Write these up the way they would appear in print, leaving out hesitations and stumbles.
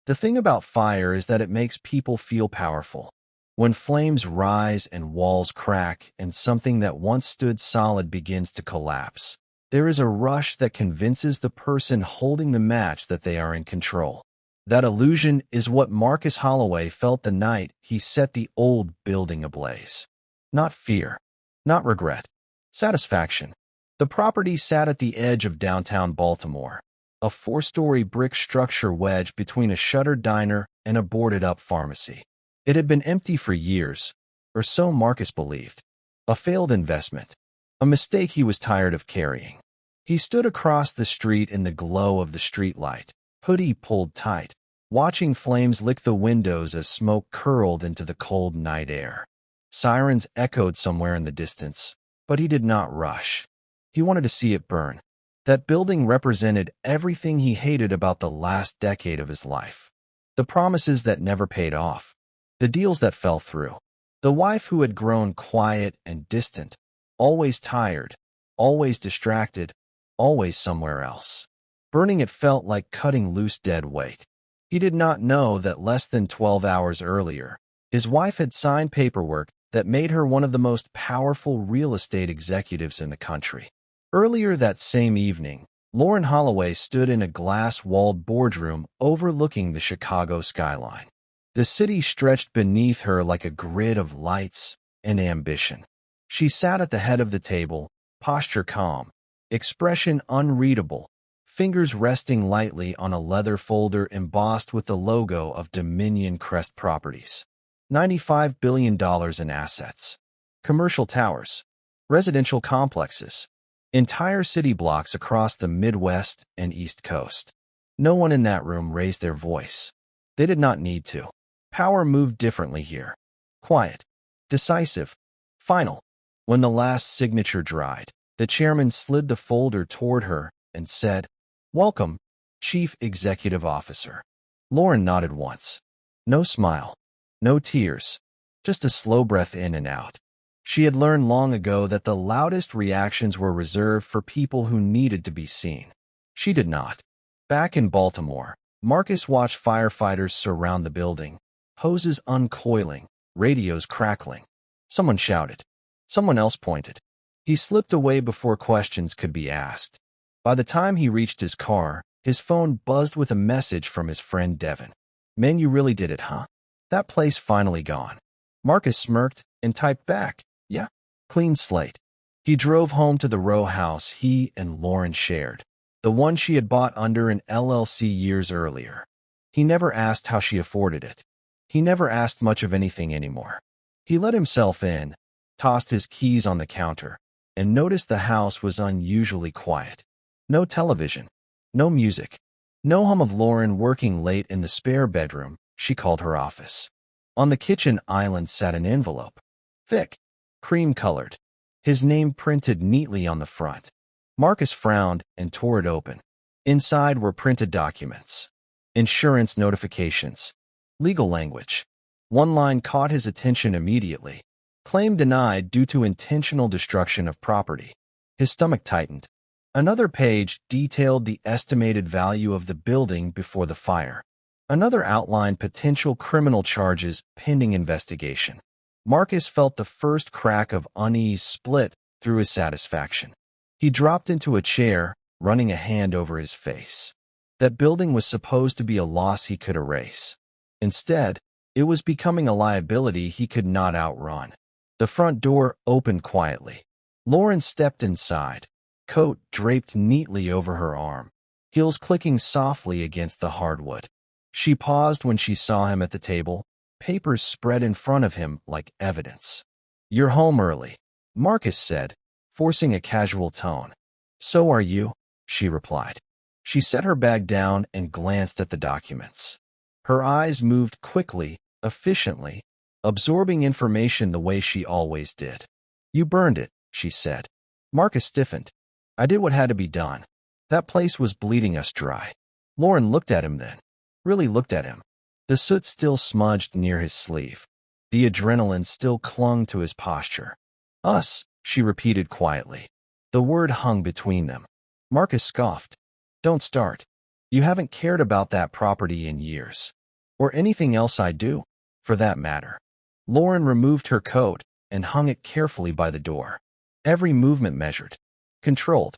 The thing about fire is that it makes people feel powerful. When flames rise and walls crack and something that once stood solid begins to collapse, there is a rush that convinces the person holding the match that they are in control. That illusion is what Marcus Holloway felt the night he set the old building ablaze. Not fear, not regret, satisfaction. The property sat at the edge of downtown Baltimore, a 4-story brick structure wedged between a shuttered diner and a boarded-up pharmacy. It had been empty for years, or so Marcus believed. A failed investment, a mistake he was tired of carrying. He stood across the street in the glow of the streetlight, hoodie pulled tight, watching flames lick the windows as smoke curled into the cold night air. Sirens echoed somewhere in the distance, but he did not rush. He wanted to see it burn. That building represented everything he hated about the last decade of his life. The promises that never paid off. The deals that fell through. The wife who had grown quiet and distant, always tired, always distracted, always somewhere else. Burning it felt like cutting loose dead weight. He did not know that less than 12 hours earlier, his wife had signed paperwork that made her one of the most powerful real estate executives in the country. Earlier that same evening, Lauren Holloway stood in a glass-walled boardroom overlooking the Chicago skyline. The city stretched beneath her like a grid of lights and ambition. She sat at the head of the table, posture calm, expression unreadable, fingers resting lightly on a leather folder embossed with the logo of Dominion Crest Properties. $95 billion in assets. Commercial towers. Residential complexes. Entire city blocks across the Midwest and East Coast. No one in that room raised their voice. They did not need to. Power moved differently here. Quiet. Decisive. Final. When the last signature dried, the chairman slid the folder toward her and said, "Welcome, Chief Executive Officer." Lauren nodded once. No smile. No tears. Just a slow breath in and out. She had learned long ago that the loudest reactions were reserved for people who needed to be seen. She did not. Back in Baltimore, Marcus watched firefighters surround the building, hoses uncoiling, radios crackling. Someone shouted. Someone else pointed. He slipped away before questions could be asked. By the time he reached his car, his phone buzzed with a message from his friend Devin. "Man, you really did it, huh? That place finally gone." Marcus smirked and typed back, "Yeah, clean slate." He drove home to the row house he and Lauren shared, the one she had bought under an LLC years earlier. He never asked how she afforded it. He never asked much of anything anymore. He let himself in, tossed his keys on the counter, and noticed the house was unusually quiet. No television, no music, no hum of Lauren working late in the spare bedroom she called her office. On the kitchen island sat an envelope, thick, cream-colored, his name printed neatly on the front. Marcus frowned and tore it open. Inside were printed documents, insurance notifications, legal language. One line caught his attention immediately. Claim denied due to intentional destruction of property. His stomach tightened. Another page detailed the estimated value of the building before the fire. Another outlined potential criminal charges pending investigation. Marcus felt the first crack of unease split through his satisfaction. He dropped into a chair, running a hand over his face. That building was supposed to be a loss he could erase. Instead, it was becoming a liability he could not outrun. The front door opened quietly. Lauren stepped inside, coat draped neatly over her arm, heels clicking softly against the hardwood. She paused when she saw him at the table, papers spread in front of him like evidence. "You're home early," Marcus said, forcing a casual tone. "So are you," she replied. She set her bag down and glanced at the documents. Her eyes moved quickly, efficiently, absorbing information the way she always did. "You burned it," she said. Marcus stiffened. "I did what had to be done. That place was bleeding us dry." Lauren looked at him then. Really looked at him. The soot still smudged near his sleeve. The adrenaline still clung to his posture. "Us," she repeated quietly. The word hung between them. Marcus scoffed. "Don't start." You haven't cared about that property in years. Or anything else I do, for that matter. Lauren removed her coat and hung it carefully by the door. Every movement measured. Controlled.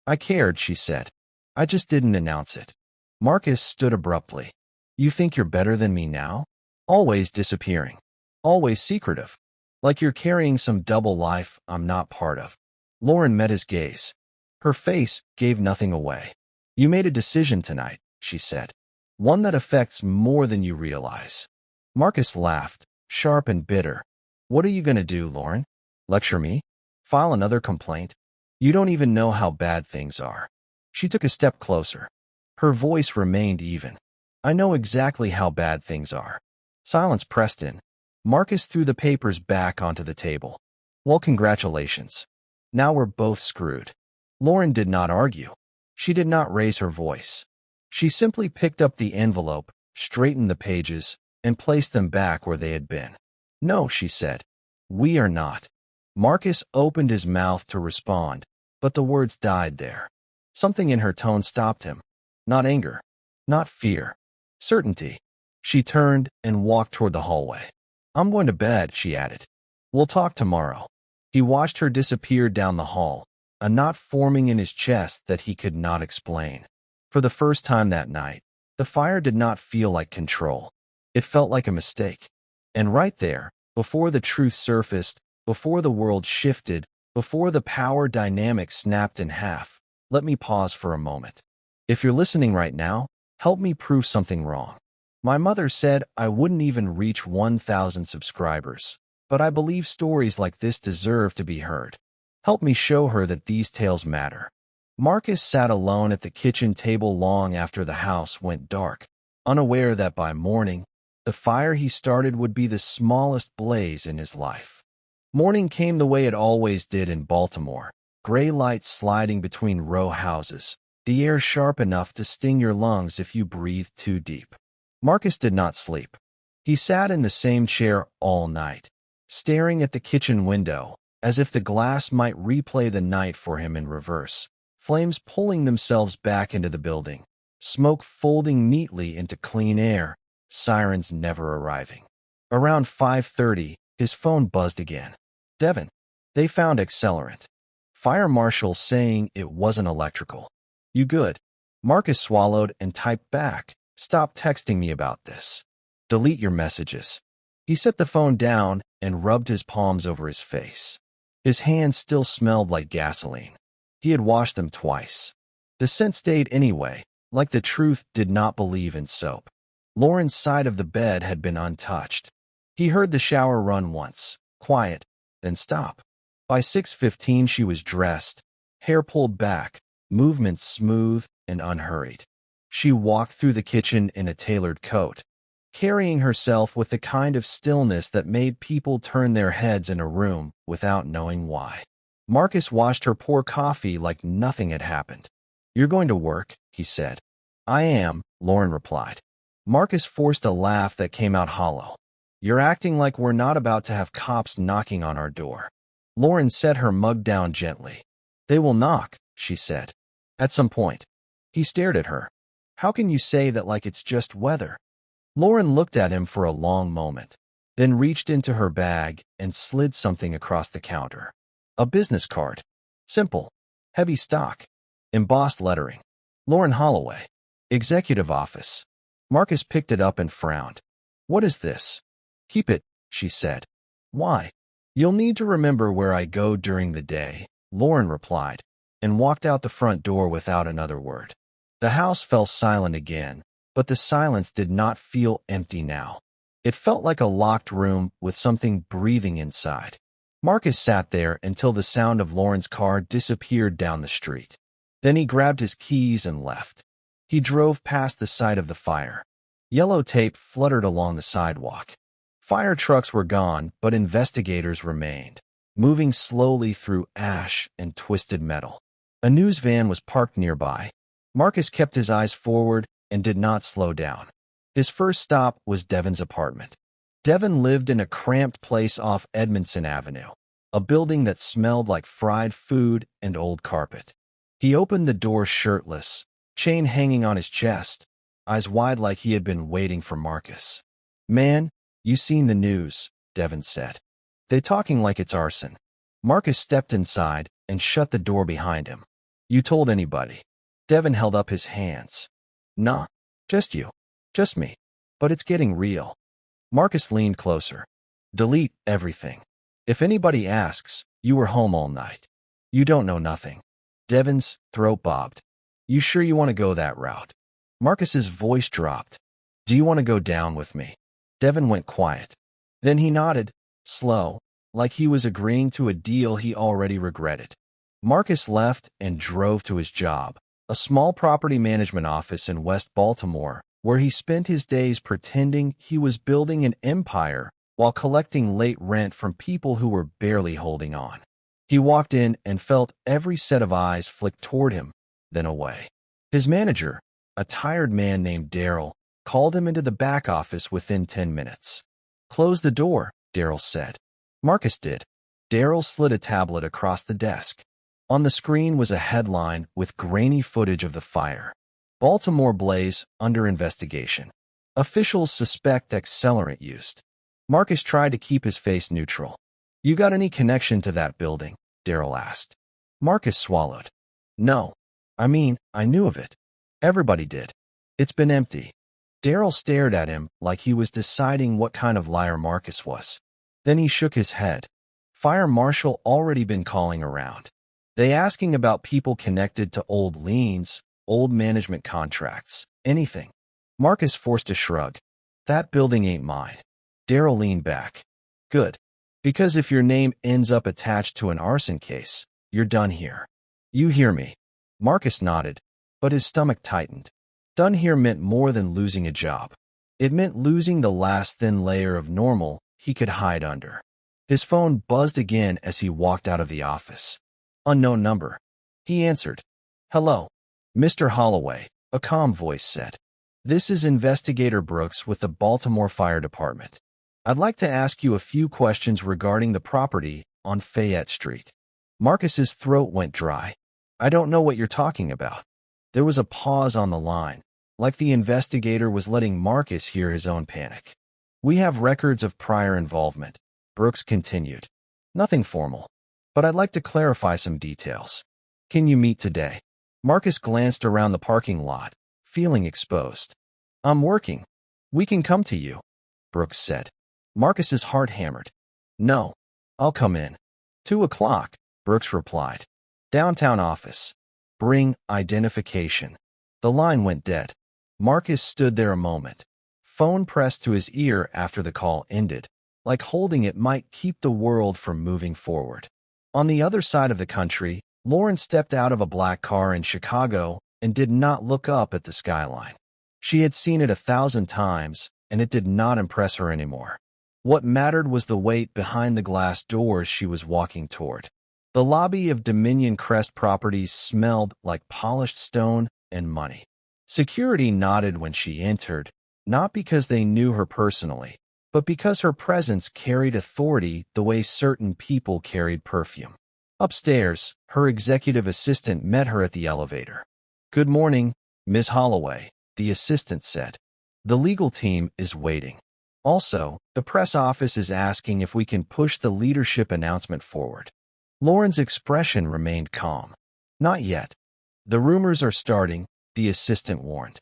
I cared, she said. I just didn't announce it. Marcus stood abruptly. You think you're better than me now? Always disappearing. Always secretive. Like you're carrying some double life I'm not part of. Lauren met his gaze. Her face gave nothing away. You made a decision tonight, she said. One that affects more than you realize. Marcus laughed, sharp and bitter. What are you going to do, Lauren? Lecture me? File another complaint? You don't even know how bad things are. She took a step closer. Her voice remained even. I know exactly how bad things are. Silence pressed in. Marcus threw the papers back onto the table. Well, congratulations. Now we're both screwed. Lauren did not argue. She did not raise her voice. She simply picked up the envelope, straightened the pages, and placed them back where they had been. No, she said. We are not. Marcus opened his mouth to respond, but the words died there. Something in her tone stopped him. Not anger. Not fear. Certainty. She turned and walked toward the hallway. I'm going to bed, she added. We'll talk tomorrow. He watched her disappear down the hall, a knot forming in his chest that he could not explain. For the first time that night, the fire did not feel like control. It felt like a mistake. And right there, before the truth surfaced, before the world shifted, before the power dynamic snapped in half, let me pause for a moment. If you're listening right now, help me prove something wrong. My mother said I wouldn't even reach 1,000 subscribers, but I believe stories like this deserve to be heard. Help me show her that these tales matter. Marcus sat alone at the kitchen table long after the house went dark, unaware that by morning, the fire he started would be the smallest blaze in his life. Morning came the way it always did in Baltimore, gray lights sliding between row houses, the air sharp enough to sting your lungs if you breathed too deep. Marcus did not sleep. He sat in the same chair all night, staring at the kitchen window, as if the glass might replay the night for him in reverse, flames pulling themselves back into the building, smoke folding neatly into clean air, sirens never arriving. Around 5:30, his phone buzzed again. Devin. They found accelerant. Fire marshal saying it wasn't electrical. You good? Marcus swallowed and typed back. Stop texting me about this. Delete your messages. He set the phone down and rubbed his palms over his face. His hands still smelled like gasoline. He had washed them twice. The scent stayed anyway, like the truth did not believe in soap. Lauren's side of the bed had been untouched. He heard the shower run once, quiet, then stop. By 6:15 she was dressed, hair pulled back, movements smooth and unhurried. She walked through the kitchen in a tailored coat, carrying herself with the kind of stillness that made people turn their heads in a room without knowing why. Marcus watched her pour coffee like nothing had happened. You're going to work, he said. I am, Lauren replied. Marcus forced a laugh that came out hollow. You're acting like we're not about to have cops knocking on our door. Lauren set her mug down gently. They will knock, she said. At some point. He stared at her. How can you say that like it's just weather? Lauren looked at him for a long moment, then reached into her bag and slid something across the counter. A business card. Simple. Heavy stock. Embossed lettering. Lauren Holloway. Executive office. Marcus picked it up and frowned. What is this? Keep it, she said. Why? You'll need to remember where I go during the day, Lauren replied, and walked out the front door without another word. The house fell silent again, but the silence did not feel empty now. It felt like a locked room with something breathing inside. Marcus sat there until the sound of Lauren's car disappeared down the street. Then he grabbed his keys and left. He drove past the site of the fire. Yellow tape fluttered along the sidewalk. Fire trucks were gone, but investigators remained, moving slowly through ash and twisted metal. A news van was parked nearby. Marcus kept his eyes forward and did not slow down. His first stop was Devin's apartment. Devin lived in a cramped place off Edmondson Avenue, a building that smelled like fried food and old carpet. He opened the door shirtless, chain hanging on his chest, eyes wide like he had been waiting for Marcus. "Man, you seen the news," Devon said. "They talking like it's arson." Marcus stepped inside and shut the door behind him. "You told anybody?" Devon held up his hands. "Nah, just you. Just me. But it's getting real." Marcus leaned closer. "Delete everything. If anybody asks, you were home all night. You don't know nothing." Devon's throat bobbed. "You sure you want to go that route?" Marcus's voice dropped. "Do you want to go down with me?" Devon went quiet. Then he nodded, slow, like he was agreeing to a deal he already regretted. Marcus left and drove to his job, a small property management office in West Baltimore, where he spent his days pretending he was building an empire while collecting late rent from people who were barely holding on. He walked in and felt every set of eyes flick toward him, then away. His manager, a tired man named Daryl, called him into the back office within 10 minutes. "Close the door," Daryl said. Marcus did. Daryl slid a tablet across the desk. On the screen was a headline with grainy footage of the fire. "Baltimore blaze under investigation. Officials suspect accelerant used." Marcus tried to keep his face neutral. "You got any connection to that building?" Daryl asked. Marcus swallowed. "No. I mean, I knew of it. Everybody did. It's been empty." Daryl stared at him like he was deciding what kind of liar Marcus was. Then he shook his head. "Fire marshal already been calling around. They asking about people connected to old liens, old management contracts, anything." Marcus forced a shrug. "That building ain't mine." Daryl leaned back. "Good. Because if your name ends up attached to an arson case, you're done here. You hear me?" Marcus nodded, but his stomach tightened. Done here meant more than losing a job. It meant losing the last thin layer of normal he could hide under. His phone buzzed again as he walked out of the office. Unknown number. He answered. "Hello, Mr. Holloway," a calm voice said. "This is Investigator Brooks with the Baltimore Fire Department. I'd like to ask you a few questions regarding the property on Fayette Street." Marcus's throat went dry. "I don't know what you're talking about." There was a pause on the line, like the investigator was letting Marcus hear his own panic. "We have records of prior involvement," Brooks continued. "Nothing formal, but I'd like to clarify some details. Can you meet today?" Marcus glanced around the parking lot, feeling exposed. "I'm working. We can come to you," Brooks said. Marcus's heart hammered. "No, I'll come in." 2 o'clock, Brooks replied. "Downtown office. Bring identification." The line went dead. Marcus stood there a moment. Phone pressed to his ear after the call ended, like holding it might keep the world from moving forward. On the other side of the country, Lauren stepped out of a black car in Chicago and did not look up at the skyline. She had seen it 1,000 times, and it did not impress her anymore. What mattered was the weight behind the glass doors she was walking toward. The lobby of Dominion Crest Properties smelled like polished stone and money. Security nodded when she entered, not because they knew her personally, but because her presence carried authority the way certain people carried perfume. Upstairs, her executive assistant met her at the elevator. "Good morning, Ms. Holloway," the assistant said. "The legal team is waiting. Also, the press office is asking if we can push the leadership announcement forward." Lauren's expression remained calm. "Not yet. The rumors are starting," the assistant warned.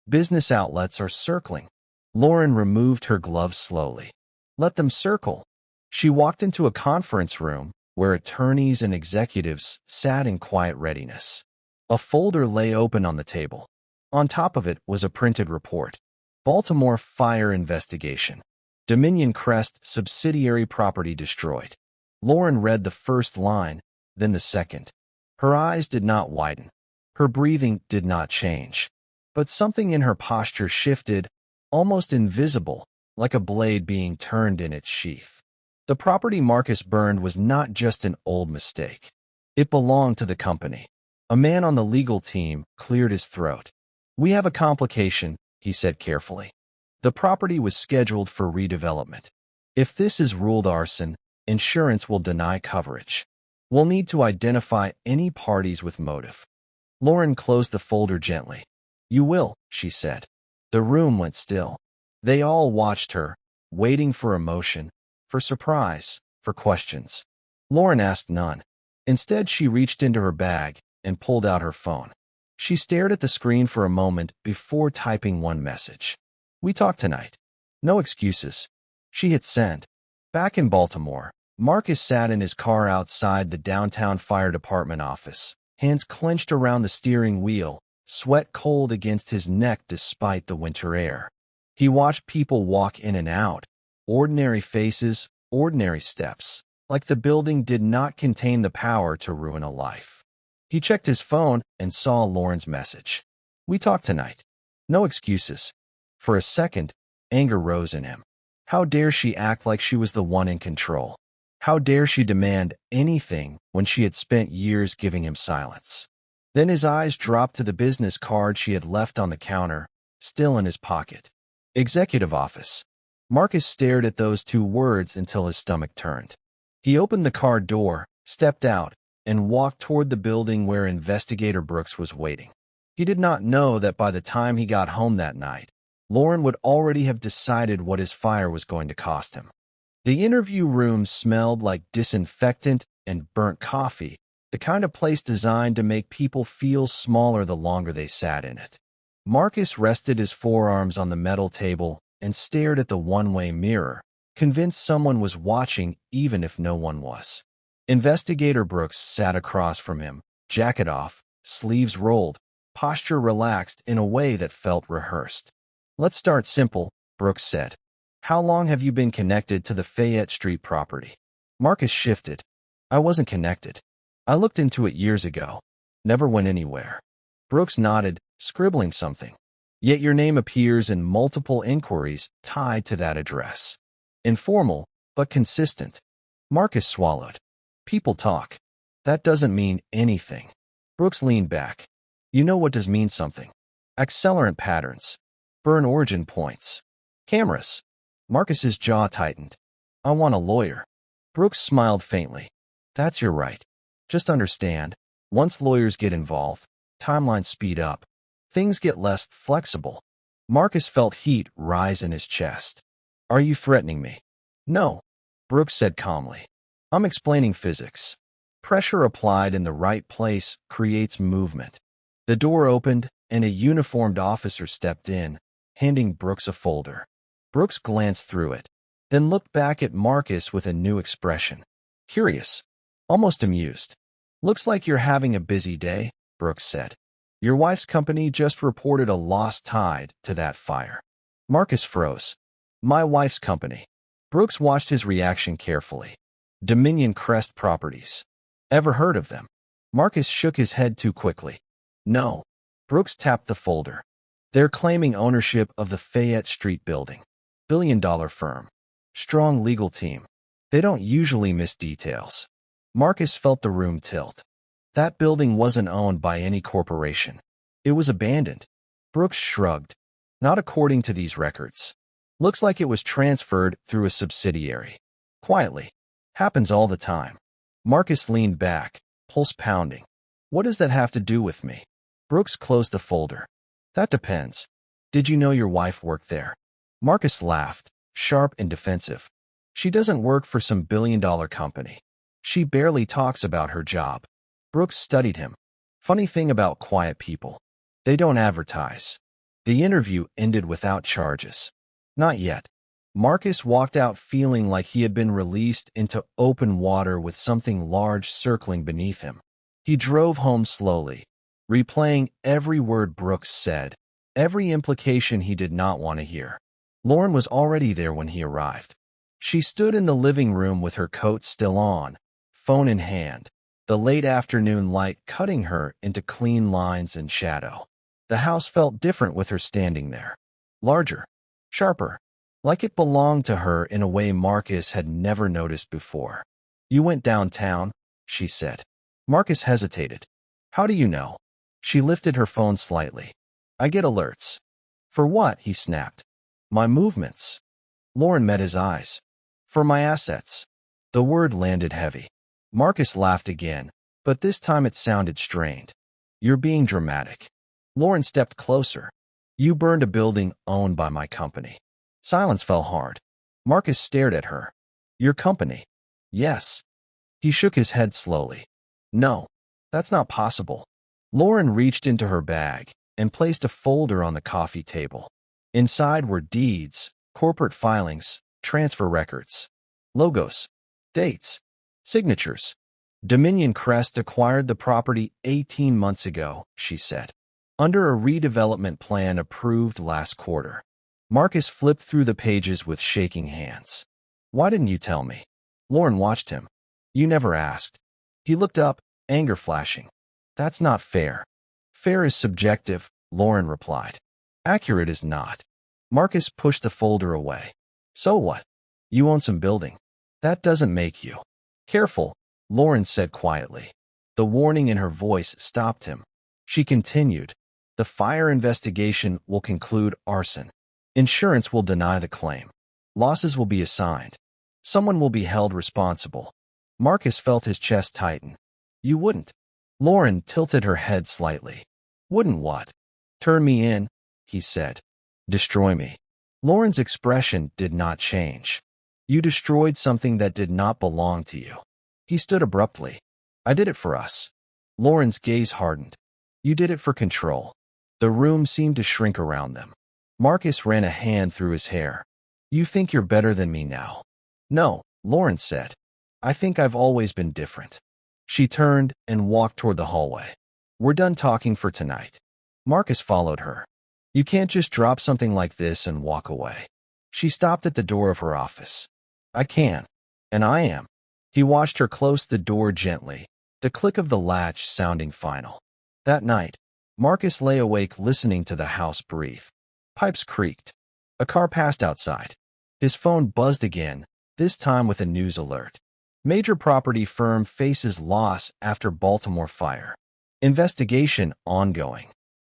"Business outlets are circling." Lauren removed her gloves slowly. "Let them circle." She walked into a conference room where attorneys and executives sat in quiet readiness. A folder lay open on the table. On top of it was a printed report. Baltimore fire investigation. Dominion Crest subsidiary property destroyed. Lauren read the first line, then the second. Her eyes did not widen. Her breathing did not change. But something in her posture shifted, almost invisible, like a blade being turned in its sheath. The property Marcus burned was not just an old mistake. It belonged to the company. A man on the legal team cleared his throat. "We have a complication," he said carefully. "The property was scheduled for redevelopment. If this is ruled arson, insurance will deny coverage. We'll need to identify any parties with motive." Lauren closed the folder gently. You will, she said. The room went still. They all watched her, waiting for emotion, for surprise, for questions. Lauren asked none. Instead, she reached into her bag and pulled out her phone. She stared at the screen for a moment before typing one message. We talk tonight. No excuses. She hit send. Back in Baltimore, Marcus sat in his car outside the downtown fire department office, hands clenched around the steering wheel, sweat cold against his neck despite the winter air. He watched people walk in and out, ordinary faces, ordinary steps, like the building did not contain the power to ruin a life. He checked his phone and saw Lauren's message. We talk tonight. No excuses. For a second, anger rose in him. How dare she act like she was the one in control? How dare she demand anything when she had spent years giving him silence? Then his eyes dropped to the business card she had left on the counter, still in his pocket. Executive office. Marcus stared at those two words until his stomach turned. He opened the car door, stepped out, and walked toward the building where Investigator Brooks was waiting. He did not know that by the time he got home that night, Lauren would already have decided what his fire was going to cost him. The interview room smelled like disinfectant and burnt coffee, the kind of place designed to make people feel smaller the longer they sat in it. Marcus rested his forearms on the metal table and stared at the one-way mirror, convinced someone was watching even if no one was. Investigator Brooks sat across from him, jacket off, sleeves rolled, posture relaxed in a way that felt rehearsed. Let's start simple, Brooks said. How long have you been connected to the Fayette Street property? Marcus shifted. I wasn't connected. I looked into it years ago. Never went anywhere. Brooks nodded, scribbling something. Yet your name appears in multiple inquiries tied to that address. Informal, but consistent. Marcus swallowed. People talk. That doesn't mean anything. Brooks leaned back. You know what does mean something. Accelerant patterns. Burn origin points. Cameras. Marcus's jaw tightened. I want a lawyer. Brooks smiled faintly. That's your right. Just understand, once lawyers get involved, timelines speed up. Things get less flexible. Marcus felt heat rise in his chest. Are you threatening me? No, Brooks said calmly. I'm explaining physics. Pressure applied in the right place creates movement. The door opened, and a uniformed officer stepped in, handing Brooks a folder. Brooks glanced through it, then looked back at Marcus with a new expression. Curious, almost amused. Looks like you're having a busy day, Brooks said. Your wife's company just reported a loss tied to that fire. Marcus froze. My wife's company. Brooks watched his reaction carefully. Dominion Crest Properties. Ever heard of them? Marcus shook his head too quickly. No. Brooks tapped the folder. They're claiming ownership of the Fayette Street building. Billion-dollar firm. Strong legal team. They don't usually miss details. Marcus felt the room tilt. That building wasn't owned by any corporation. It was abandoned. Brooks shrugged. Not according to these records. Looks like it was transferred through a subsidiary. Quietly. Happens all the time. Marcus leaned back, pulse pounding. What does that have to do with me? Brooks closed the folder. That depends. Did you know your wife worked there? Marcus laughed, sharp and defensive. She doesn't work for some billion-dollar company. She barely talks about her job. Brooks studied him. Funny thing about quiet people. They don't advertise. The interview ended without charges. Not yet. Marcus walked out feeling like he had been released into open water with something large circling beneath him. He drove home slowly, replaying every word Brooks said, every implication he did not want to hear. Lauren was already there when he arrived. She stood in the living room with her coat still on, phone in hand, the late afternoon light cutting her into clean lines and shadow. The house felt different with her standing there. Larger, sharper, like it belonged to her in a way Marcus had never noticed before. You went downtown, she said. Marcus hesitated. How do you know? She lifted her phone slightly. I get alerts. For what? He snapped. My movements. Lauren met his eyes. For my assets. The word landed heavy. Marcus laughed again, but this time it sounded strained. You're being dramatic. Lauren stepped closer. You burned a building owned by my company. Silence fell hard. Marcus stared at her. Your company? Yes. He shook his head slowly. No, that's not possible. Lauren reached into her bag and placed a folder on the coffee table. Inside were deeds, corporate filings, transfer records, logos, dates, signatures. Dominion Crest acquired the property 18 months ago, she said, under a redevelopment plan approved last quarter. Marcus flipped through the pages with shaking hands. Why didn't you tell me? Lauren watched him. You never asked. He looked up, anger flashing. That's not fair. Fair is subjective, Lauren replied. Accurate is not. Marcus pushed the folder away. So what? You own some building. That doesn't make you. Careful, Lauren said quietly. The warning in her voice stopped him. She continued. The fire investigation will conclude arson. Insurance will deny the claim. Losses will be assigned. Someone will be held responsible. Marcus felt his chest tighten. You wouldn't. Lauren tilted her head slightly. Wouldn't what? Turn me in, he said. Destroy me. Lauren's expression did not change. You destroyed something that did not belong to you. He stood abruptly. I did it for us. Lauren's gaze hardened. You did it for control. The room seemed to shrink around them. Marcus ran a hand through his hair. You think you're better than me now? No, Lauren said. I think I've always been different. She turned and walked toward the hallway. We're done talking for tonight. Marcus followed her. You can't just drop something like this and walk away. She stopped at the door of her office. I can. And I am. He watched her close the door gently, the click of the latch sounding final. That night, Marcus lay awake listening to the house breathe. Pipes creaked. A car passed outside. His phone buzzed again, this time with a news alert. Major property firm faces loss after Baltimore fire. Investigation ongoing.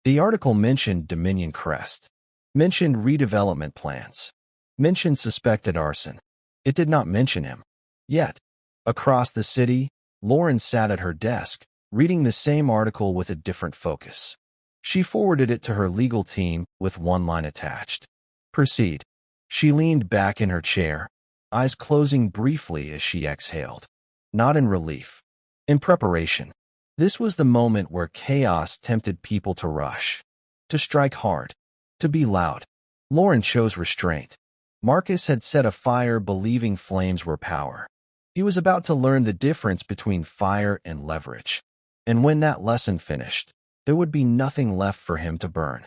The article mentioned Dominion Crest, mentioned redevelopment plans, mentioned suspected arson. It did not mention him. Yet, across the city, Lauren sat at her desk, reading the same article with a different focus. She forwarded it to her legal team with one line attached. Proceed. She leaned back in her chair, eyes closing briefly as she exhaled. Not in relief. In preparation. This was the moment where chaos tempted people to rush. To strike hard. To be loud. Lauren chose restraint. Marcus had set a fire believing flames were power. He was about to learn the difference between fire and leverage. And when that lesson finished, there would be nothing left for him to burn.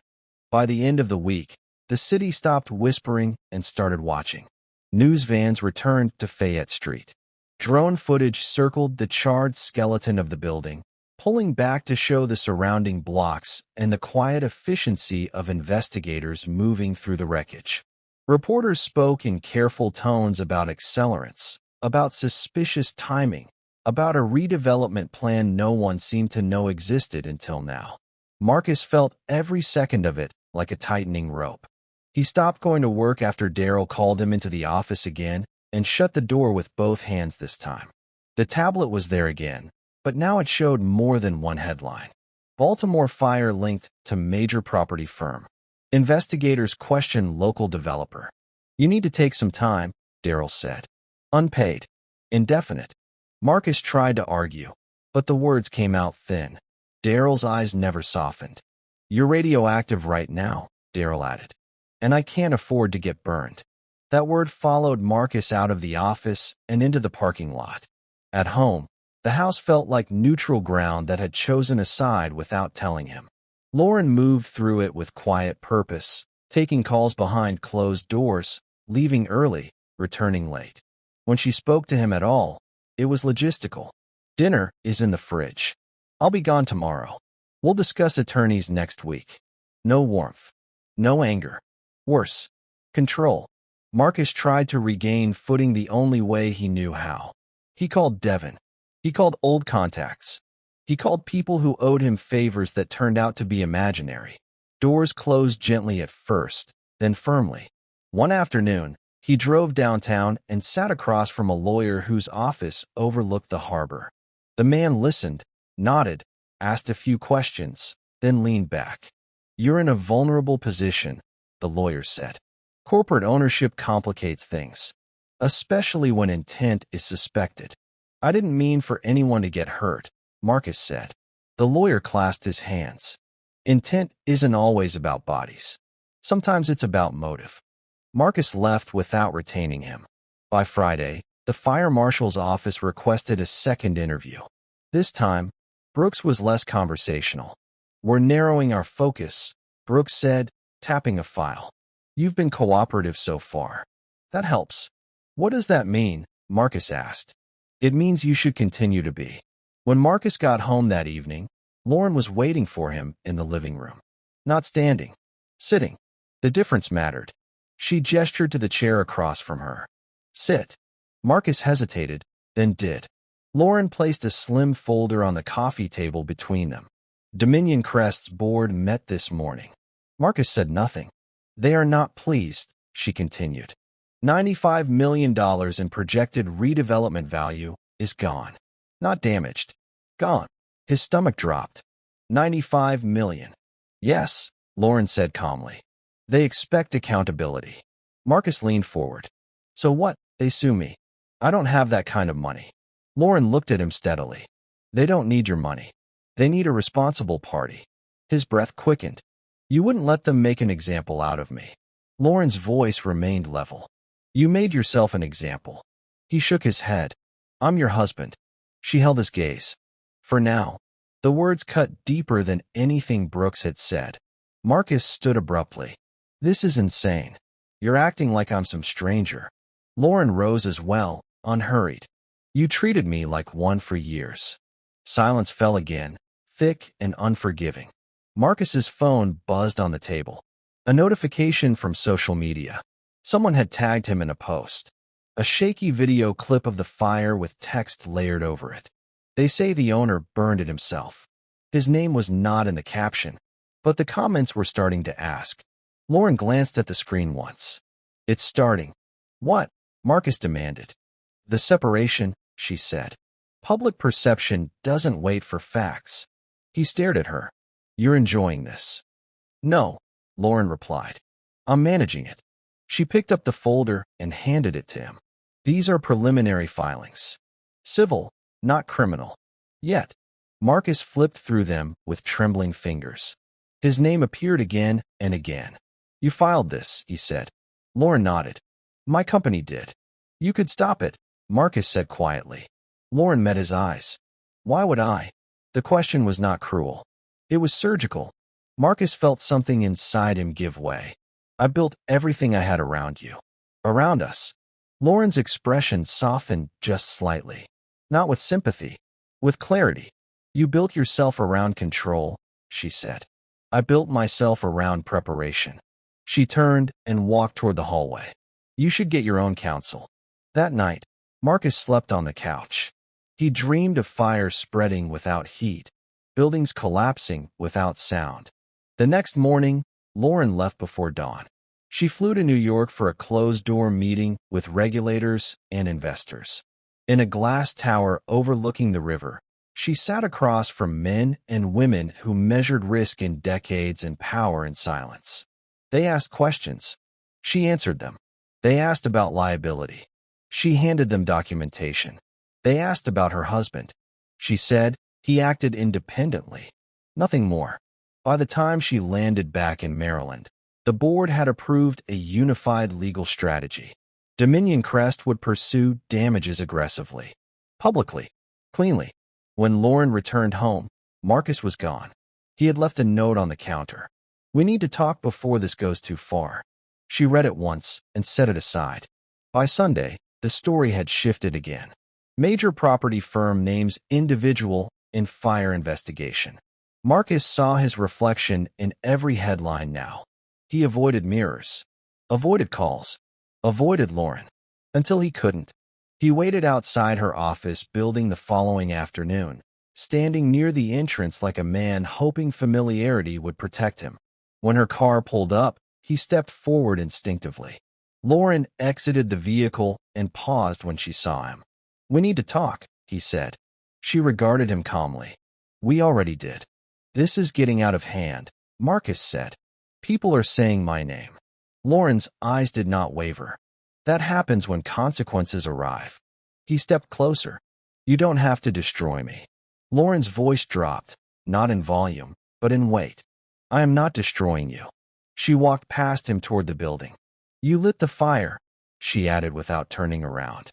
By the end of the week, the city stopped whispering and started watching. News vans returned to Fayette Street. Drone footage circled the charred skeleton of the building, pulling back to show the surrounding blocks and the quiet efficiency of investigators moving through the wreckage. Reporters spoke in careful tones about accelerants, about suspicious timing, about a redevelopment plan no one seemed to know existed until now. Marcus felt every second of it like a tightening rope. He stopped going to work after Daryl called him into the office again and shut the door with both hands this time. The tablet was there again, but now it showed more than one headline. Baltimore fire linked to major property firm. Investigators question local developer. You need to take some time, Daryl said. Unpaid. Indefinite. Marcus tried to argue, but the words came out thin. Daryl's eyes never softened. You're radioactive right now, Daryl added. And I can't afford to get burned. That word followed Marcus out of the office and into the parking lot. At home, the house felt like neutral ground that had chosen a side without telling him. Lauren moved through it with quiet purpose, taking calls behind closed doors, leaving early, returning late. When she spoke to him at all, it was logistical. Dinner is in the fridge. I'll be gone tomorrow. We'll discuss attorneys next week. No warmth. No anger. Worse. Control. Marcus tried to regain footing the only way he knew how. He called Devin. He called old contacts. He called people who owed him favors that turned out to be imaginary. Doors closed gently at first, then firmly. One afternoon, he drove downtown and sat across from a lawyer whose office overlooked the harbor. The man listened, nodded, asked a few questions, then leaned back. "You're in a vulnerable position," the lawyer said. "Corporate ownership complicates things, especially when intent is suspected." "I didn't mean for anyone to get hurt," Marcus said. The lawyer clasped his hands. "Intent isn't always about bodies. Sometimes it's about motive." Marcus left without retaining him. By Friday, the fire marshal's office requested a second interview. This time, Brooks was less conversational. "We're narrowing our focus," Brooks said, tapping a file. "You've been cooperative so far. That helps." "What does that mean?" Marcus asked. "It means you should continue to be." When Marcus got home that evening, Lauren was waiting for him in the living room. Not standing, sitting. The difference mattered. She gestured to the chair across from her. "Sit." Marcus hesitated, then did. Lauren placed a slim folder on the coffee table between them. "Dominion Crest's board met this morning." Marcus said nothing. "They are not pleased," she continued. $95 million in projected redevelopment value is gone. Not damaged. Gone. His stomach dropped. $95 million. "Yes," Lauren said calmly. "They expect accountability." Marcus leaned forward. "So what? They sue me. I don't have that kind of money." Lauren looked at him steadily. "They don't need your money. They need a responsible party." His breath quickened. "You wouldn't let them make an example out of me." Lauren's voice remained level. "You made yourself an example." He shook his head. "I'm your husband." She held his gaze. "For now." The words cut deeper than anything Brooks had said. Marcus stood abruptly. "This is insane. You're acting like I'm some stranger." Lauren rose as well, unhurried. "You treated me like one for years." Silence fell again, thick and unforgiving. Marcus's phone buzzed on the table. A notification from social media. Someone had tagged him in a post. A shaky video clip of the fire with text layered over it. "They say the owner burned it himself." His name was not in the caption, but the comments were starting to ask. Lauren glanced at the screen once. "It's starting." "What?" Marcus demanded. "The separation," she said. "Public perception doesn't wait for facts." He stared at her. "You're enjoying this." "No," Lauren replied. "I'm managing it." She picked up the folder and handed it to him. "These are preliminary filings. Civil, not criminal. Yet." Marcus flipped through them with trembling fingers. His name appeared again and again. "You filed this," he said. Lauren nodded. "My company did." "You could stop it," Marcus said quietly. Lauren met his eyes. "Why would I?" The question was not cruel. It was surgical. Marcus felt something inside him give way. "I built everything I had around you. Around us." Lauren's expression softened just slightly. Not with sympathy, with clarity. "You built yourself around control," she said. "I built myself around preparation." She turned and walked toward the hallway. "You should get your own counsel." That night, Marcus slept on the couch. He dreamed of fires spreading without heat, buildings collapsing without sound. The next morning, Lauren left before dawn. She flew to New York for a closed-door meeting with regulators and investors. In a glass tower overlooking the river, she sat across from men and women who measured risk in decades and power in silence. They asked questions. She answered them. They asked about liability. She handed them documentation. They asked about her husband. She said he acted independently. Nothing more. By the time she landed back in Maryland, the board had approved a unified legal strategy. Dominion Crest would pursue damages aggressively, publicly, cleanly. When Lauren returned home, Marcus was gone. He had left a note on the counter. "We need to talk before this goes too far." She read it once and set it aside. By Sunday, the story had shifted again. Major property firm names individual in fire investigation. Marcus saw his reflection in every headline now. He avoided mirrors, avoided calls, avoided Lauren, until he couldn't. He waited outside her office building the following afternoon, standing near the entrance like a man hoping familiarity would protect him. When her car pulled up, he stepped forward instinctively. Lauren exited the vehicle and paused when she saw him. "We need to talk," he said. She regarded him calmly. We already did. This is getting out of hand, Marcus said. People are saying my name. Lauren's eyes did not waver. That happens when consequences arrive. He stepped closer. You don't have to destroy me. Lauren's voice dropped, not in volume, but in weight. I am not destroying you. She walked past him toward the building. You lit the fire, she added without turning around.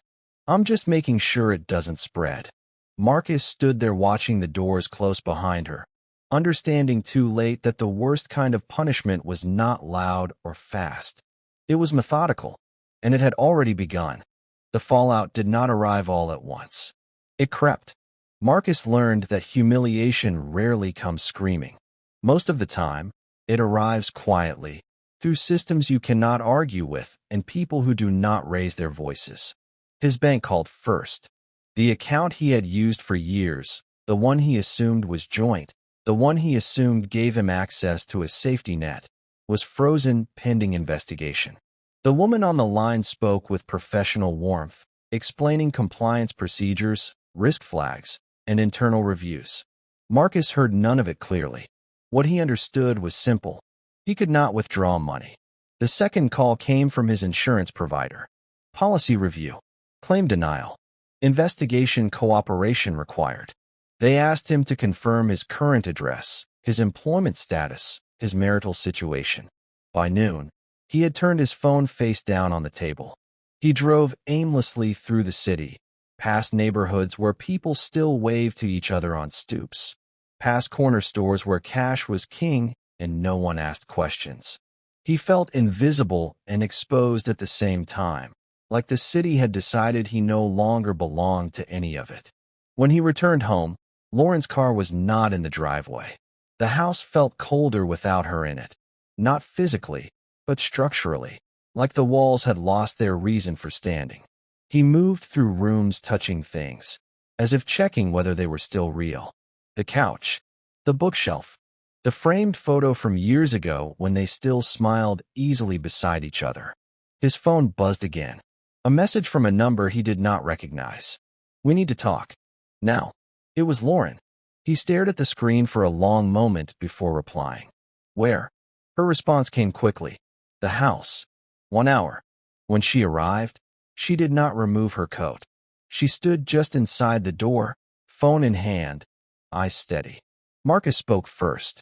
I'm just making sure it doesn't spread. Marcus stood there watching the doors close behind her, understanding too late that the worst kind of punishment was not loud or fast. It was methodical, and it had already begun. The fallout did not arrive all at once. It crept. Marcus learned that humiliation rarely comes screaming. Most of the time, it arrives quietly, through systems you cannot argue with and people who do not raise their voices. His bank called first. The account he had used for years, the one he assumed was joint, the one he assumed gave him access to a safety net, was frozen pending investigation. The woman on the line spoke with professional warmth, explaining compliance procedures, risk flags, and internal reviews. Marcus heard none of it clearly. What he understood was simple. He could not withdraw money. The second call came from his insurance provider. Policy review. Claim denial. Investigation cooperation required. They asked him to confirm his current address, his employment status, his marital situation. By noon, he had turned his phone face down on the table. He drove aimlessly through the city, past neighborhoods where people still waved to each other on stoops, past corner stores where cash was king and no one asked questions. He felt invisible and exposed at the same time, like the city had decided he no longer belonged to any of it. When he returned home, Lauren's car was not in the driveway. The house felt colder without her in it, not physically, but structurally, like the walls had lost their reason for standing. He moved through rooms touching things, as if checking whether they were still real. The couch, the bookshelf, the framed photo from years ago when they still smiled easily beside each other. His phone buzzed again. A message from a number he did not recognize. We need to talk. Now. It was Lauren. He stared at the screen for a long moment before replying. Where? Her response came quickly. The house. 1 hour. When she arrived, she did not remove her coat. She stood just inside the door, phone in hand, eyes steady. Marcus spoke first.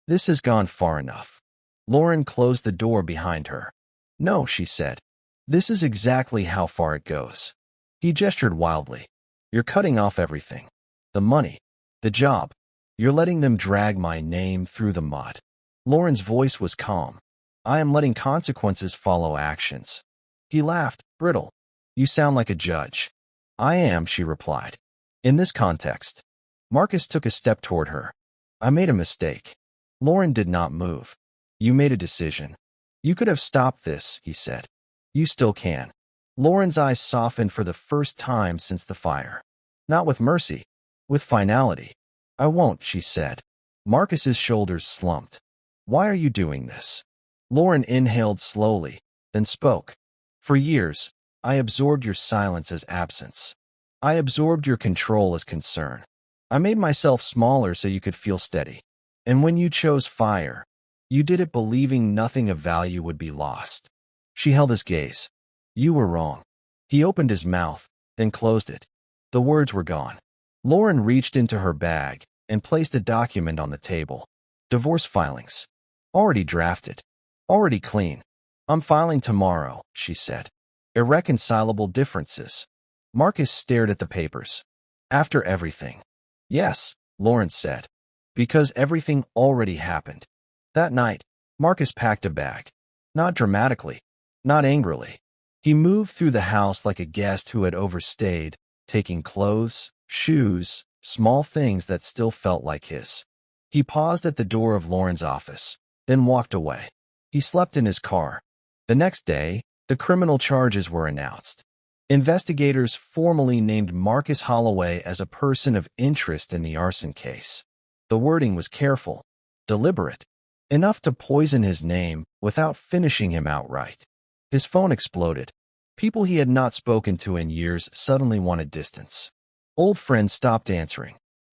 This has gone far enough. Lauren closed the door behind her. No, she said. This is exactly how far it goes. He gestured wildly. You're cutting off everything. The money. The job. You're letting them drag my name through the mud. Lauren's voice was calm. I am letting consequences follow actions. He laughed, brittle. You sound like a judge. I am, she replied. In this context. Marcus took a step toward her. I made a mistake. Lauren did not move. You made a decision. You could have stopped this, he said. You still can. Lauren's eyes softened for the first time since the fire. Not with mercy. With finality. I won't, she said. Marcus's shoulders slumped. Why are you doing this? Lauren inhaled slowly, then spoke. For years, I absorbed your silence as absence. I absorbed your control as concern. I made myself smaller so you could feel steady. And when you chose fire, you did it believing nothing of value would be lost. She held his gaze. You were wrong. He opened his mouth, then closed it. The words were gone. Lauren reached into her bag and placed a document on the table. Divorce filings. Already drafted. Already clean. I'm filing tomorrow, she said. Irreconcilable differences. Marcus stared at the papers. After everything. Yes, Lauren said. Because everything already happened. That night, Marcus packed a bag. Not dramatically. Not angrily. He moved through the house like a guest who had overstayed, taking clothes, shoes, small things that still felt like his. He paused at the door of Lauren's office, then walked away. He slept in his car. The next day, the criminal charges were announced. Investigators formally named Marcus Holloway as a person of interest in the arson case. The wording was careful, deliberate, enough to poison his name without finishing him outright. His phone exploded. People he had not spoken to in years suddenly wanted distance. Old friends stopped answering.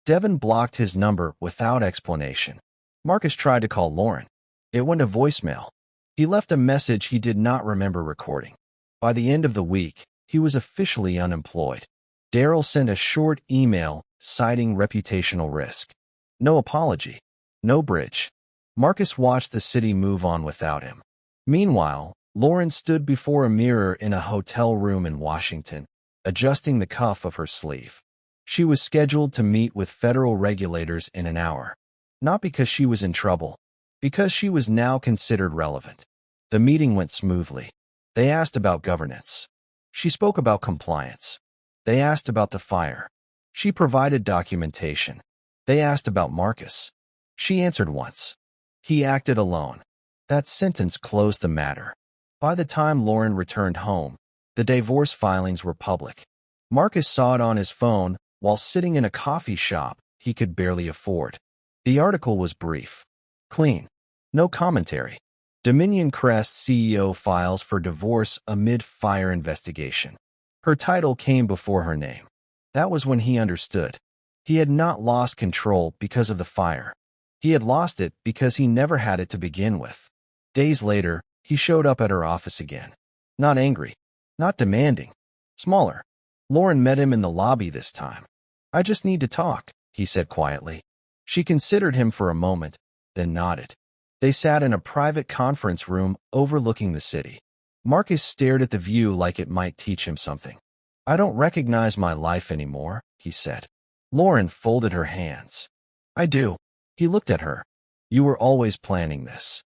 Devin blocked his number without explanation. Marcus tried to call Lauren. It went to voicemail. He left a message he did not remember recording. By the end of the week, he was officially unemployed. Daryl sent a short email citing reputational risk. No apology. No bridge. Marcus watched the city move on without him. Meanwhile, Lauren stood before a mirror in a hotel room in Washington, adjusting the cuff of her sleeve. She was scheduled to meet with federal regulators in an hour. Not because she was in trouble, because she was now considered relevant. The meeting went smoothly. They asked about governance. She spoke about compliance. They asked about the fire. She provided documentation. They asked about Marcus. She answered once. He acted alone. That sentence closed the matter. By the time Lauren returned home, the divorce filings were public. Marcus saw it on his phone while sitting in a coffee shop he could barely afford. The article was brief. Clean. No commentary. Dominion Crest CEO files for divorce amid fire investigation. Her title came before her name. That was when he understood. He had not lost control because of the fire. He had lost it because he never had it to begin with. Days later, he showed up at her office again. Not angry. Not demanding. Smaller. Lauren met him in the lobby this time. "I just need to talk," he said quietly. She considered him for a moment, then nodded. They sat in a private conference room overlooking the city. Marcus stared at the view like it might teach him something. "I don't recognize my life anymore," he said. Lauren folded her hands. "I do." He looked at her. "You were always planning this."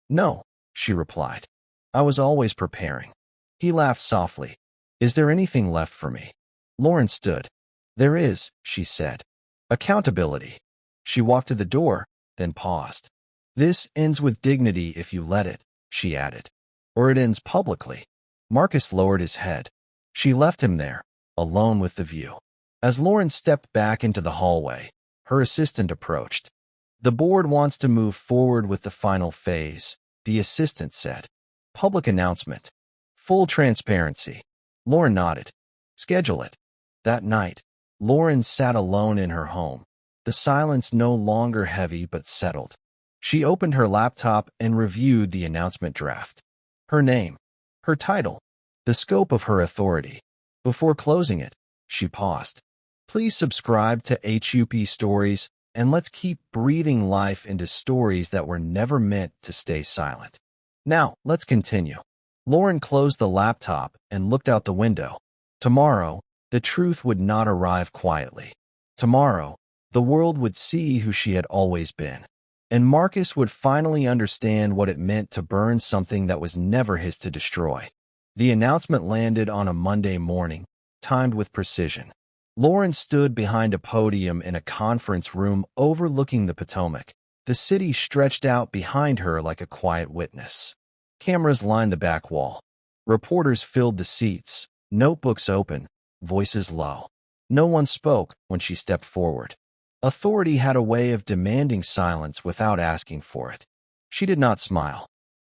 "No," she replied. "I was always preparing." He laughed softly. "Is there anything left for me?" Lauren stood. "There is," she said. "Accountability." She walked to the door, then paused. "This ends with dignity if you let it," she added. "Or it ends publicly." Marcus lowered his head. She left him there, alone with the view. As Lauren stepped back into the hallway, her assistant approached. "The board wants to move forward with the final phase," the assistant said. "Public announcement. Full transparency." Lauren nodded. "Schedule it." That night, Lauren sat alone in her home, the silence no longer heavy but settled. She opened her laptop and reviewed the announcement draft. Her name, her title, the scope of her authority. Before closing it, she paused. "Please subscribe to HUP Stories, and let's keep breathing life into stories that were never meant to stay silent." "Now, let's continue." Lauren closed the laptop and looked out the window. Tomorrow, the truth would not arrive quietly. Tomorrow, the world would see who she had always been. And Marcus would finally understand what it meant to burn something that was never his to destroy. The announcement landed on a Monday morning, timed with precision. Lauren stood behind a podium in a conference room overlooking the Potomac. The city stretched out behind her like a quiet witness. Cameras lined the back wall. Reporters filled the seats, notebooks open, voices low. No one spoke when she stepped forward. Authority had a way of demanding silence without asking for it. She did not smile.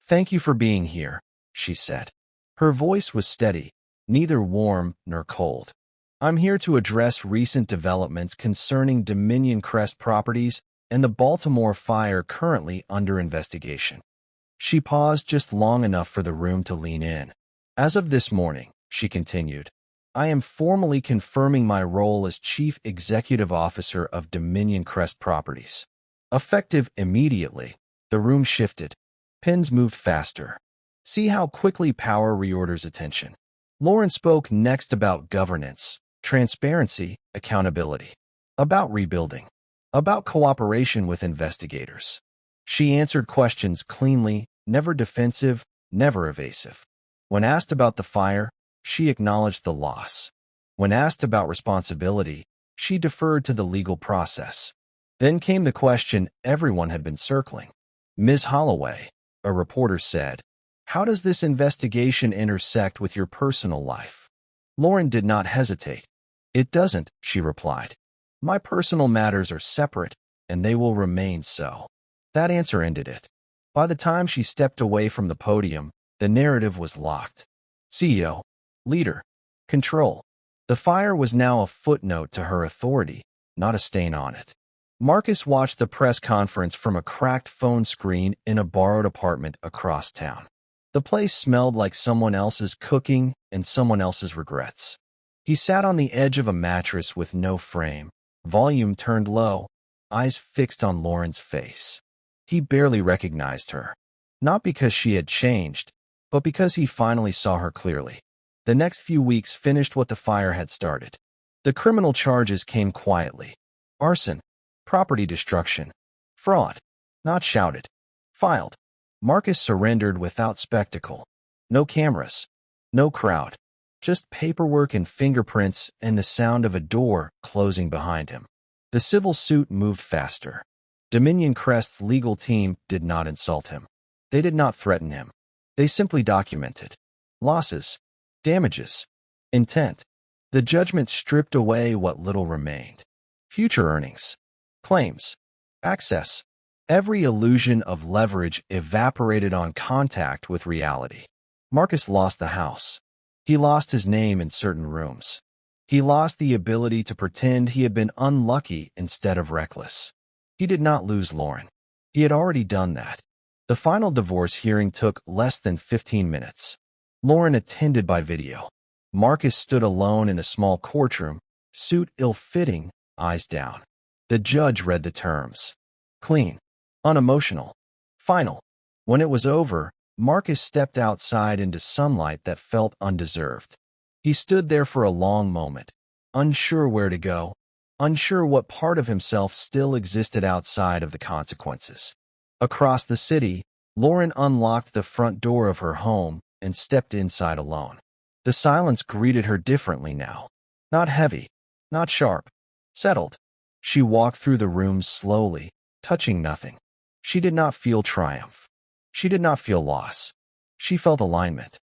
"Thank you for being here," she said. Her voice was steady, neither warm nor cold. "I'm here to address recent developments concerning Dominion Crest properties and the Baltimore fire currently under investigation." She paused just long enough for the room to lean in. "As of this morning," she continued, "I am formally confirming my role as Chief Executive Officer of Dominion Crest Properties." Effective immediately, the room shifted. Pens moved faster. See how quickly power reorders attention. Lauren spoke next about governance, transparency, accountability. About rebuilding. About cooperation with investigators. She answered questions cleanly, never defensive, never evasive. When asked about the fire, she acknowledged the loss. When asked about responsibility, she deferred to the legal process. Then came the question everyone had been circling. "Ms. Holloway," a reporter said, "how does this investigation intersect with your personal life?" Lauren did not hesitate. "It doesn't," she replied. "My personal matters are separate, and they will remain so." That answer ended it. By the time she stepped away from the podium, the narrative was locked. CEO, leader, control. The fire was now a footnote to her authority, not a stain on it. Marcus watched the press conference from a cracked phone screen in a borrowed apartment across town. The place smelled like someone else's cooking and someone else's regrets. He sat on the edge of a mattress with no frame, volume turned low, eyes fixed on Lauren's face. He barely recognized her. Not because she had changed, but because he finally saw her clearly. The next few weeks finished what the fire had started. The criminal charges came quietly. Arson, property destruction, fraud, not shouted, filed. Marcus surrendered without spectacle. No cameras, no crowd, just paperwork and fingerprints and the sound of a door closing behind him. The civil suit moved faster. Dominion Crest's legal team did not insult him. They did not threaten him. They simply documented losses, damages, intent. The judgment stripped away what little remained. Future earnings, claims, access. Every illusion of leverage evaporated on contact with reality. Marcus lost the house. He lost his name in certain rooms. He lost the ability to pretend he had been unlucky instead of reckless. He did not lose Lauren. He had already done that. The final divorce hearing took less than 15 minutes. Lauren attended by video. Marcus stood alone in a small courtroom, suit ill-fitting, eyes down. The judge read the terms. Clean, unemotional, final. When it was over, Marcus stepped outside into sunlight that felt undeserved. He stood there for a long moment, unsure where to go, unsure what part of himself still existed outside of the consequences. Across the city, Lauren unlocked the front door of her home and stepped inside alone. The silence greeted her differently now. Not heavy, not sharp, settled. She walked through the room slowly, touching nothing. She did not feel triumph. She did not feel loss. She felt alignment.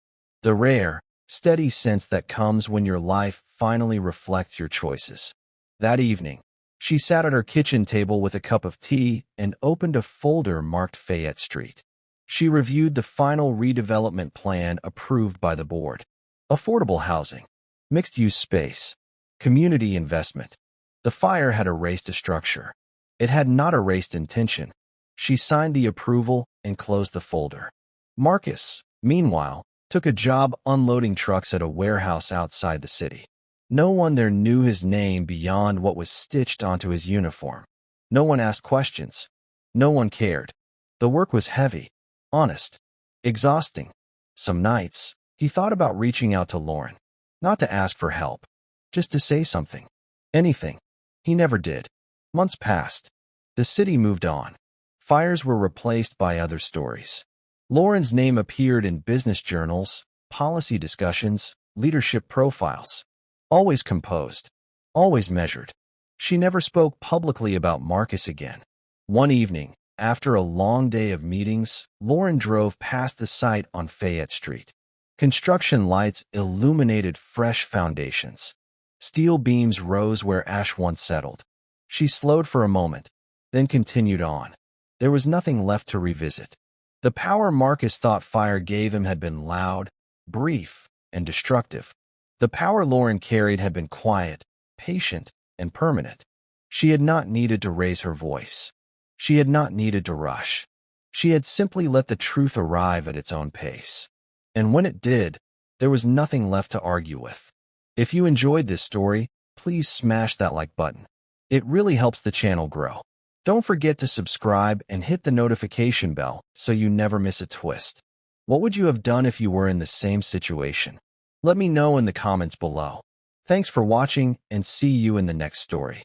The rare, steady sense that comes when your life finally reflects your choices. That evening, she sat at her kitchen table with a cup of tea and opened a folder marked Fayette Street. She reviewed the final redevelopment plan approved by the board. Affordable housing, mixed-use space, community investment. The fire had erased a structure. It had not erased intention. She signed the approval and closed the folder. Marcus, meanwhile, took a job unloading trucks at a warehouse outside the city. No one there knew his name beyond what was stitched onto his uniform. No one asked questions. No one cared. The work was heavy, honest, exhausting. Some nights, he thought about reaching out to Lauren. Not to ask for help, just to say something. Anything. He never did. Months passed. The city moved on. Fires were replaced by other stories. Lauren's name appeared in business journals, policy discussions, leadership profiles. Always composed. Always measured. She never spoke publicly about Marcus again. One evening, after a long day of meetings, Lauren drove past the site on Fayette Street. Construction lights illuminated fresh foundations. Steel beams rose where ash once settled. She slowed for a moment, then continued on. There was nothing left to revisit. The power Marcus thought fire gave him had been loud, brief, and destructive. The power Lauren carried had been quiet, patient, and permanent. She had not needed to raise her voice. She had not needed to rush. She had simply let the truth arrive at its own pace. And when it did, there was nothing left to argue with. If you enjoyed this story, please smash that like button. It really helps the channel grow. Don't forget to subscribe and hit the notification bell so you never miss a twist. What would you have done if you were in the same situation? Let me know in the comments below. Thanks for watching and see you in the next story.